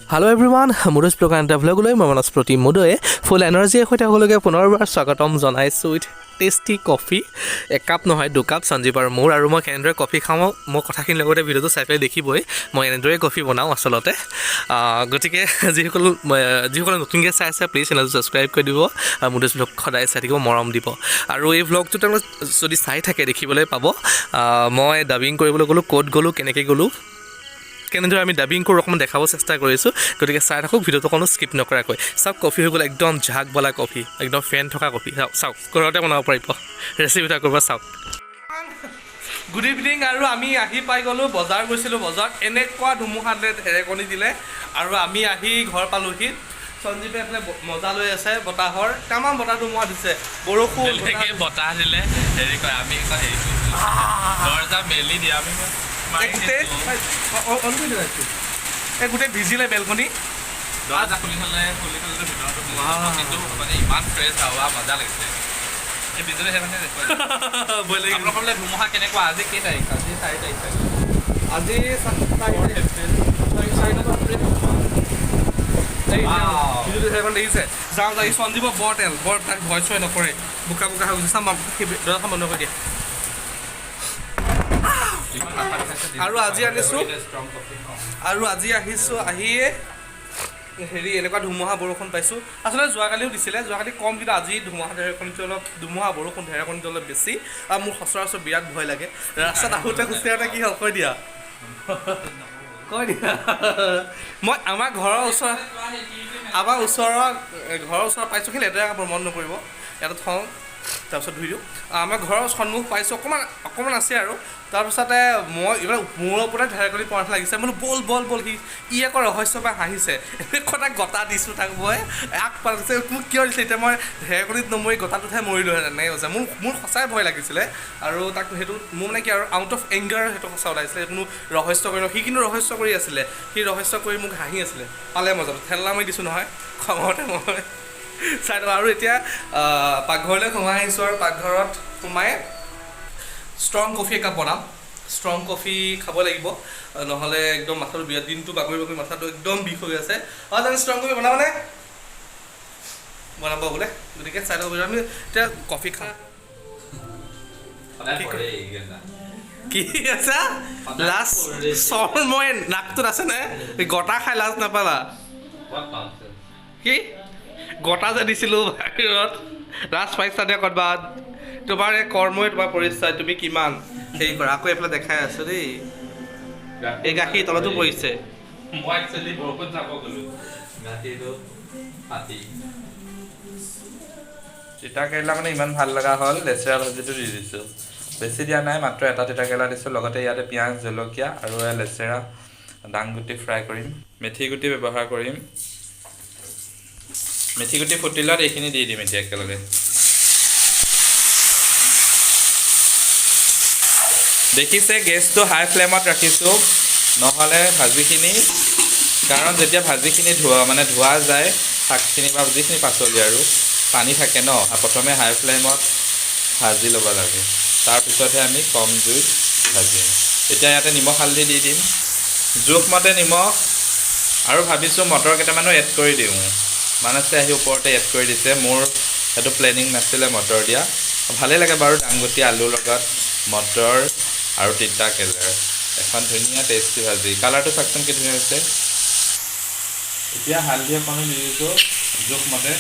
Hello everyone, Mudo's Program Vlogলৈ মই মনস প্ৰতি মুদয়ে ফুল energy সৈতে সকলোকে পুনৰবাৰ স্বাগতম জনাইছোঁ উইথ টেষ্টি কফি এক কাপ নহয় দুই কাপ সঞ্জীৱ আৰু মোৰ আৰু মই কেনেদৰে কফি খাওঁ মই কথাখিনিৰ লগতে ভিডিঅ'টো চাই পেলাই দেখিবই মই এনেদৰে কফি বনাওঁ আচলতে গতিকে যিসকলে নতুনকৈ চাই আছে প্লিজ চেনেলটো ছাবস্ক্ৰাইব কৰি দিব মুডছ ব্লগ সদায় চাই থাকিব মৰম দিব আৰু এই ভ্লগটো তেওঁলোকে যদি চাই থাকে দেখিবলৈ পাব মই ডাবিং কৰিবলৈ গ'লোঁ ক'ত গ'লোঁ কেনেকৈ গ'লোঁ কেনেদৰে আমি ডাবিং কৰোঁ অকণমান দেখাব চেষ্টা কৰিছোঁ গতিকে চাই থাকক ভিডিঅ'টো কোনো স্কিপ নকৰাকৈ চাওক কফি হৈ গ'ল একদম ঝাকবলা কফি একদম ফেন থকা কফি চাওক ঘৰতে বনাব পাৰিব ৰেচিপি এটা কৰিব চাওক গুড ইভিনিং আৰু আমি আহি পাই গ'লোঁ বজাৰ গৈছিলোঁ বজাৰত এনেকুৱা ধুমুহা দিলে ঢেৰেকনি দিলে আৰু আমি আহি ঘৰ পালোঁহি সঞ্জীৱে এফালে মজা লৈ আছে বতাহৰ তামাম বতাহ ধুমুহা দিছে বৰষুণ বতাহ দিলে হেৰি কয় আমি দৰ্জা মেলি দিয়ে আমি গোটেই ভিজিলে বেলকনি দৰ্জা খুলি থ'লে ভিতৰতো কিন্তু মানে ইমান ফ্ৰেছ হাৱা মজা লাগিছে এই বিজুলী সেইকাৰণে আপোনালোকলৈ ধুমুহা কেনেকুৱা আজি কেই তাৰিখ আজি 4 তাৰিখ আজি 4 দেখিছে যাওঁ যাই সঞ্জীৱ বৰ তেল বৰ তাক ভয় চয় নকৰে বোকা বোকা হৈ গৈছে চাম দৰ্জাখন বন্ধ কৰি দিয়ে আৰু আজি আনিছোঁ আৰু আজি আহিছোঁ আহিয়ে হেৰি এনেকুৱা ধুমুহা বৰষুণ পাইছোঁ আচলতে যোৱাকালিও দিছিলে যোৱাকালি কম কিন্তু আজি ধুমুহা ঢেৰেকনিটো অলপ ধুমুহা বৰষুণ ঢেৰেকনিটো অলপ বেছি আৰু মোৰ সচৰাচৰ বিৰাট ভয় লাগে ৰাস্তাত আহোঁতে খোজকাঢ়ি আহোঁতে কি হ'ল কৈ দিয়া মই আমাৰ ঘৰৰ ওচৰত পাইছোঁ সেই লেতেৰা কাপোৰ মন নকৰিব ইয়াতে থওঁ তাৰপিছত ধুই দিওঁ আমাৰ ঘৰৰ সন্মুখ পাইছোঁ অকণমান আছে আৰু তাৰপিছতে মই এইবাৰ মূৰৰ ওপৰতে ঢেৰেকনি পৰা লাগিছে বোলো বল ই আকৌ ৰহস্য পাই হাঁহিছে এনেকুৱা গটা দিছোঁ তাক মই আগ পালিছে মোক কিয় দিছিলে এতিয়া মই ঢেৰেকনিত নমৰি গটাটোতহে মৰিলোঁ এনেকৈ কৈছে মোৰ সঁচাই ভয় লাগিছিলে আৰু তাক সেইটো মোৰ মানে কি আৰু আউট অফ এংগাৰ সেইটো সঁচা ওলাইছিলে কোনো ৰহস্য কৰি সি কিন্তু ৰহস্য কৰি আছিলে সি ৰহস্য কৰি মোক হাঁহি আছিলে পালে মজাটো ঠেলা মাৰি দিছোঁ নহয় খঙতে মই চাই লওঁ আৰু এতিয়া পাকঘৰলৈ সোমাই আহিছোঁ আৰু পাকঘৰত সোমাই ষ্ট্ৰং কফি একাপ বনাম ষ্ট্ৰং কফি খাব লাগিব নহ'লে একদম মাথাটো বিৰাট দিনটো বাগৰি মাথাটো একদম বিষ হৈ আছে জানি ষ্ট্ৰং কফি বনাবনে বনাব বোলে গতিকে চাই ল'ব আমি এতিয়া কফি খাওঁ কি আছে লাজ চৰ মই নাকটোত আছেনে গটা খাই লাজ নাপালা কি গটা যে দিছিলোঁ বাহিৰত লাজ পাইছা দে ক'ৰবাত তোমাৰ এই কৰ্মই তোমাৰ পৰিচয় তুমি কিমান হেৰি কৰা আকৌ এইফালে দেখাই আছো দেই এই গাখীৰ তলতো পৰিছে মই একচুৱেলি বৰষুণ যাব গ'লোঁ গাখীৰটো পাতি তিতা কেৰেলা মানে ইমান ভাল লগা হ'ল লেচেৰা ভাজিটো দি দিছোঁ বেছি দিয়া নাই মাত্ৰ এটা তিতা কেৰেলা দিছোঁ লগতে ইয়াতে পিঁয়াজ জলকীয়া আৰু লেচেৰা দাংগুটি ফ্ৰাই কৰিম মেথি গুটি ব্যৱহাৰ কৰিম মেথি গুটি ফুটিলত এইখিনি দি দিম এতিয়া একেলগে দেখিছে গেছটো হাই ফ্লেমত ৰাখিছোঁ নহ'লে ভাজিখিনি কাৰণ যেতিয়া ভাজিখিনি ধোৱা যায় শাকখিনি বা যিখিনি পাচলি আৰু পানী থাকে ন প্ৰথমে হাই ফ্লেমত ভাজি ল'ব লাগে তাৰপিছতহে আমি কম জুইত ভাজিম এতিয়া ইয়াতে নিমখ হালধি দি দিম জোখমতে নিমখ আৰু ভাবিছোঁ মটৰ কেইটামানো এড কৰি দিওঁ মানছে আহি ওপৰতে এড কৰি দিছে মোৰ সেইটো প্লেনিং নাছিলে মটৰ দিয়া ভালেই লাগে বাৰু দাংগুটি আলুৰ লগত মটৰ আৰু তিতা কেৰেলাৰ এখন ধুনীয়া টেষ্টি ভাজি কালাৰটো চাওকচোন কি ধুনীয়া হৈছে এতিয়া হালধি অকণো দি দিছোঁ জোখমতে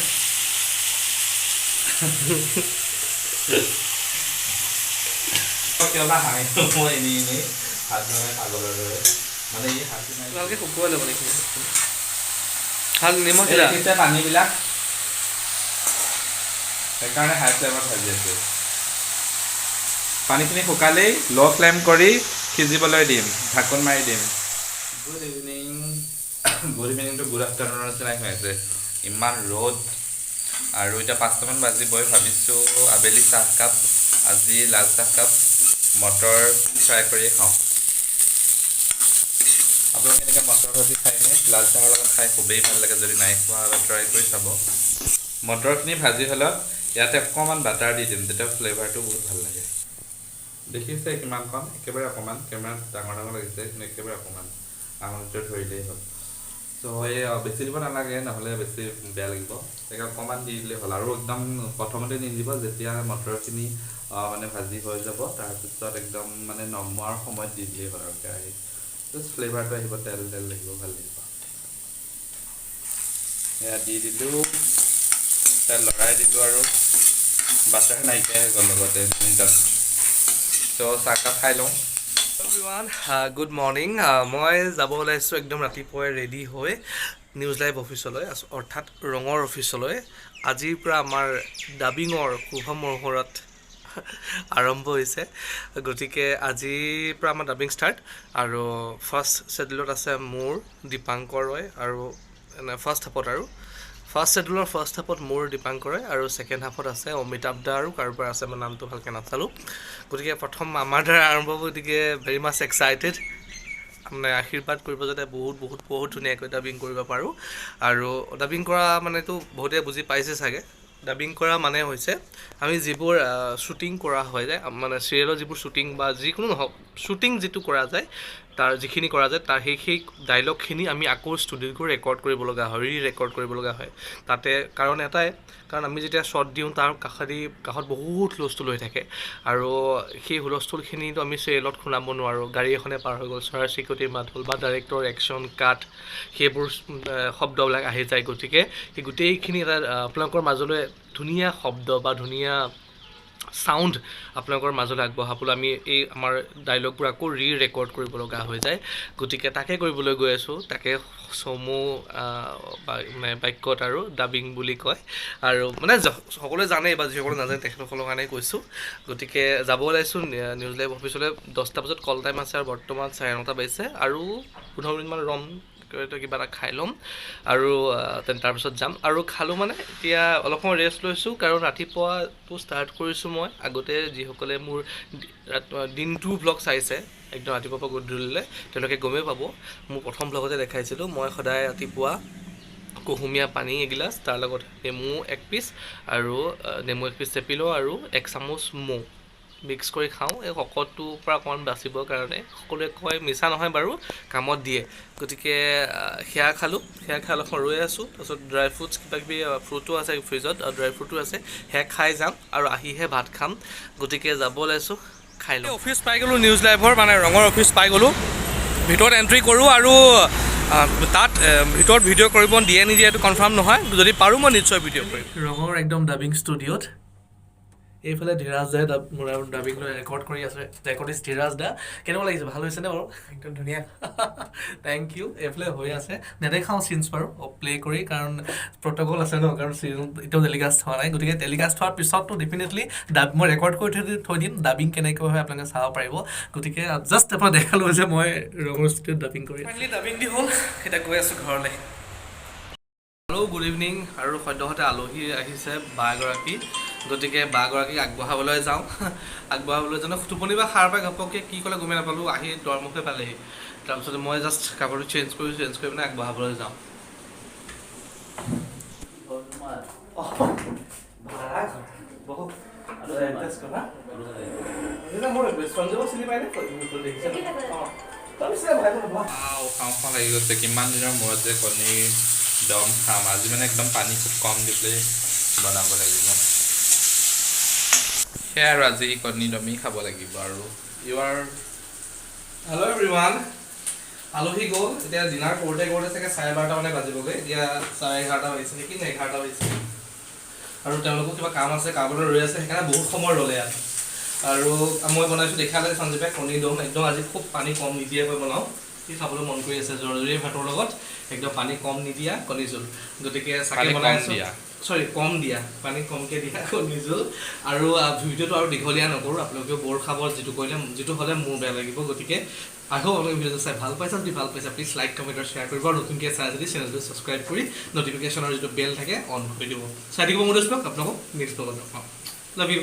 কিয়বা হাঁহি মই এনেই ভাত বনাই পাগলৰ দৰে মানে ই হাঁহি নাই ভালকৈ শুকুৱাই ল'ব লাগিব ভাল নিমখ দেখিছে পানীবিলাক সেইকাৰণে হাই ফ্লেমত ভাজি আছোঁ পানীখিনি শুকালেই ল' ফ্লেম কৰি সিজিবলৈ দিম ঢাকোন মাৰি দিম গুড ইভিনিংটো গুড আফটাৰনুনৰ নিচিনাই হৈ আছে ইমান ৰ'দ আৰু এতিয়া 5টামান বাজিবই ভাবিছোঁ আবেলি চাহকাপ আজি লাল চাহকাপ মটৰ ফ্ৰাই কৰি খাওঁ আপোনালোকে এনেকৈ মটৰ ভাজি খায়নে লাল চাহৰ লগত খাই খুবেই ভাল লাগে যদি নাই খোৱা ট্ৰাই কৰি চাব মটৰখিনি ভাজি হ'লত ইয়াতে অকণমান বাটাৰ দি দিম তেতিয়া ফ্লেভাৰটো বহুত ভাল লাগে দেখিছে কিমান কম একেবাৰে অকণমান কেমেৰাত ডাঙৰ লাগিছে কিন্তু একেবাৰে অকণমান আঙুলিটো ধৰিলেই হ'ল চ' চ' এই বেছি দিব নালাগে, নহ'লে বেছি বেয়া লাগিব। তাকে অকণমান দি দিলেই হ'ল। আৰু একদম প্ৰথমতে নিদিব, যেতিয়া মটৰখিনি মানে ভাজি হৈ যাব, তাৰপিছত একদম মানে নমোৱাৰ সময়ত দি দিলেই হ'ল আৰু কেৰাহীত। জাষ্ট ফ্লেভাৰটো আহিব, তেল তেল লাগিব, ভাল লাগিব। এয়া দি দিলোঁ, তাত লৰাই দিলোঁ আৰু বাটাৰ নাইকিয়া হৈ গ'ল লগতে মিনিটত। চ' চাহকাপ খাই লওঁ। Everyone good morning. মই যাব ওলাইছোঁ একদম ৰাতিপুৱাই ৰেডি হৈ নিউজ লাইভ অফিচলৈ, অৰ্থাৎ ৰঙৰ অফিচলৈ। আজিৰ পৰা আমাৰ ডাবিঙৰ শুভ মুহূৰ্ত আৰম্ভ হৈছে। গতিকে আজিৰ পৰা আমাৰ ডাবিং ষ্টাৰ্ট। আৰু ফাৰ্ষ্ট শ্বেডিউলত আছে মোৰ, দীপাংকৰ ৰয়, আৰু ফাৰ্ষ্ট শ্বেডিউলৰ ফাৰ্ষ্ট হাফত মোৰ, দীপাংকৰ ৰয়, আৰু ছেকেণ্ড হাফত আছে অমিতাভ দা আৰু কাৰোবাৰ আছে, মই নামটো ভালকৈ নাচালোঁ। গতিকে প্ৰথম আমাৰ দ্বাৰা আৰম্ভ হ'ব, গতিকে ভেৰি মাছ এক্সাইটেড। মানে আশীৰ্বাদ কৰিব যাতে বহুত ধুনীয়াকৈ ডাবিং কৰিব পাৰোঁ। আৰু ডাবিং কৰা মানেতো বহুতে বুজি পাইছে চাগে। ডাবিং কৰা মানে হৈছে আমি যিবোৰ শ্বুটিং কৰা হয় যায়, মানে চিৰিয়েলৰ যিবোৰ শ্বুটিং বা যিকোনো নহওক, শ্বুটিং যিটো কৰা যায়, তাৰ যিখিনি কৰা যায়, তাৰ সেই ডাইলগখিনি আমি আকৌ ষ্টুডিঅ'ত গৈ ৰেকৰ্ড কৰিব লগা হয়, ৰেকৰ্ড কৰিব লগা হয়। তাতে কাৰণ এটাই, কাৰণ আমি যেতিয়া শ্বট দিওঁ তাৰ কাষত বহুত হুলস্থুল হৈ থাকে। আৰু সেই হুলস্থুলখিনিতো আমি চিৰিয়েলত শুনাব নোৱাৰোঁ। গাড়ী এখনে পাৰ হৈ গ'ল, চৰাই চিৰিকটিৰ মাত হ'ল, বা ডাইৰেক্টৰ একশ্যন কাট, সেইবোৰ শব্দবিলাক আহি যায়। গতিকে সেই গোটেইখিনি এটা আপোনালোকৰ মাজলৈ ধুনীয়া শব্দ বা ধুনীয়া চাউণ্ড আপোনালোকৰ মাজলৈ আগবঢ়াবলৈ আমি এই আমাৰ ডাইলগবোৰ আকৌ ৰেকৰ্ড কৰিব লগা হৈ যায়। গতিকে তাকে কৰিবলৈ গৈ আছোঁ। তাকে চমু মানে বাক্যত আৰু ডাবিং বুলি কয়। আৰু মানে সকলোৱে জানেই, বা যিসকলে নাজানে তেখেতসকলৰ কাৰণেই কৈছোঁ। গতিকে যাব ওলাইছোঁ নিউজ লাইভ অফিচলৈ। 10টা বজাত কল টাইম আছে, আৰু বৰ্তমান 9:30 বাজিছে, আৰু 15 মিনিটমান ৰ'ম, কিবা এটা খাই ল'ম, আৰু তাৰপিছত যাম। আৰু খালোঁ মানে এতিয়া অলপ সময় ৰেষ্ট লৈছোঁ, কাৰণ ৰাতিপুৱাটো ষ্টাৰ্ট কৰিছোঁ মই। আগতে যিসকলে মোৰ দিনটো ভ্লগ চাইছে একদম ৰাতিপুৱাৰ পৰা গধূলিলৈ, তেওঁলোকে গমেই পাব। মোৰ প্ৰথম ভ্লগতে দেখাইছিলোঁ মই সদায় ৰাতিপুৱা কুহুমীয়া পানী এগিলাচ, তাৰ লগত নেমু 1 পিচ, আৰু নেমু 1 পিচ চেপি লওঁ, আৰু 1 চামুচ মৌ মিক্স কৰি খাওঁ, এই শকতটোৰ পৰা অকণমান বাচিবৰ কাৰণে। সকলোৱে কয়, মিছা নহয় বাৰু, কামত দিয়ে। গতিকে সেয়া খালোঁ, সেয়া খাই অলপ ৰৈ আছোঁ। তাৰপিছত ড্ৰাই ফ্ৰুটছ কিবাকিবি ফ্ৰুটো আছে ফ্ৰিজত, ড্ৰাই ফ্ৰুটো আছে, সেয়া খাই যাম, আৰু আহিহে ভাত খাম। গতিকে যাব ওলাইছোঁ, খাই লওঁ। অফিচ পাই গ'লোঁ, নিউজ লাইভৰ মানে ৰঙৰ অফিচ পাই গ'লোঁ। ভিতৰত এণ্ট্ৰি কৰোঁ, আৰু তাত ভিতৰত ভিডিঅ' কৰিব দিয়ে নিদিয়ে এইটো কনফাৰ্ম নহয়। যদি পাৰোঁ মই নিশ্চয় ভিডিঅ' কৰিম। ৰঙৰ একদম ডাবিং ষ্টুডিঅ'ত এইফালে ধীৰাজ দাই ডাবিং লৈ ৰেকৰ্ড কৰি আছে। ৰেকৰ্ডিষ্ট ধীৰাজ দা, কেনেকুৱা লাগিছে? ভাল হৈছেনে বাৰু? একদম ধুনীয়া, থেংক ইউ। এইফালে হৈ আছে, নেদেখাওঁ চিনছ বাৰু প্লে কৰি, কাৰণ প্ৰট'কল আছে ন, কাৰণ চিন এতিয়াও টেলিকাষ্ট হোৱা নাই। গতিকে টেলিকাষ্ট হোৱাৰ পিছততো ডেফিনেটলি মই ৰেকৰ্ড কৰি থৈ দিম, ডাবিং কেনেকৈ হয় আপোনালোকে চাব পাৰিব। গতিকে জাষ্ট আপোনাক দেখালোঁ যে মই ৰঙৰ ষ্টুডিঅ'ত ডাবিং কৰি ফাইনেলি ডাবিং দি হ'ল। এতিয়া গৈ আছোঁ ঘৰলৈ। Hello', good evening. আৰু সদ্যহতে আলহী আহিছে, বা এগৰাকী। গতিকে বাগৰাকীক আগবঢ়াবলৈ যাওঁ। টোপনি বা সাৰ পাই ঘপককৈ কি ক'লে গমেই নাপালোঁ, আহি দুৱাৰমুখে পালেহি। তাৰপিছতে মই জাষ্ট কাপোৰটো চেঞ্জ কৰি পিনে আগবঢ়াবলৈ যাওঁ। খাওঁ লাগি গৈছে, কিমান দিনৰ মূৰত যে কণীৰ দম খাম। আজি মানে একদম পানী খুব কম দি পেলাই বনাব লাগিব। সেয়াই আৰু আজি কণী দমেই খাব লাগিব। আৰু হেল্ল' এভৰিৱান, আলহী গ'ল। এতিয়া ডিনাৰ কৰোঁতে চাগে 12:30 মানে বাজিবগৈ। এতিয়া 11:30 বাজিছে নেকি, নে 11:30 বাজিছে। আৰু তেওঁলোকৰ কিবা কাম আছে, কামলৈ ৰৈ আছে, সেইকাৰণে বহুত সময় ৰ'লে ইয়াত। আৰু মই বনাইছোঁ, দেখালে সঞ্জীৱে কণী দম। একদম আজি খুব পানী কম নিদিয়াকৈ বনাওঁ, সি খাবলৈ মন কৰি আছে। জৰজৰীয়া ভাতৰ লগত একদম পানী কম নিদিয়া কণী জোল। গতিকে চাগে বনাইছোঁ, কম দিয়া, পানী কমকৈ দিয়া কণী জোল। আৰু ভিডিঅ'টো আৰু দীঘলীয়া নকৰোঁ, আপোনালোকেও বৰ খাব, যিটো হ'লে মোৰ বেয়া লাগিব। গতিকে আকৌ আপোনালোকে ভিডিঅ'টো চাই ভাল পাইছে, যদি ভাল পাইছে প্লিজ লাইক, কমেণ্ট আৰু শ্বেয়াৰ কৰিব। আৰু নতুনকৈ চাই যদি চেনেলটো ছাবস্ক্ৰাইব কৰি ন'টিফিকেশ্যনৰ যিটো বেল থাকে অন কৰি দিব। চাই থাকিব মোৰ আপোনালোকক নেক্সট ব্লগত লগ পাম। Love you.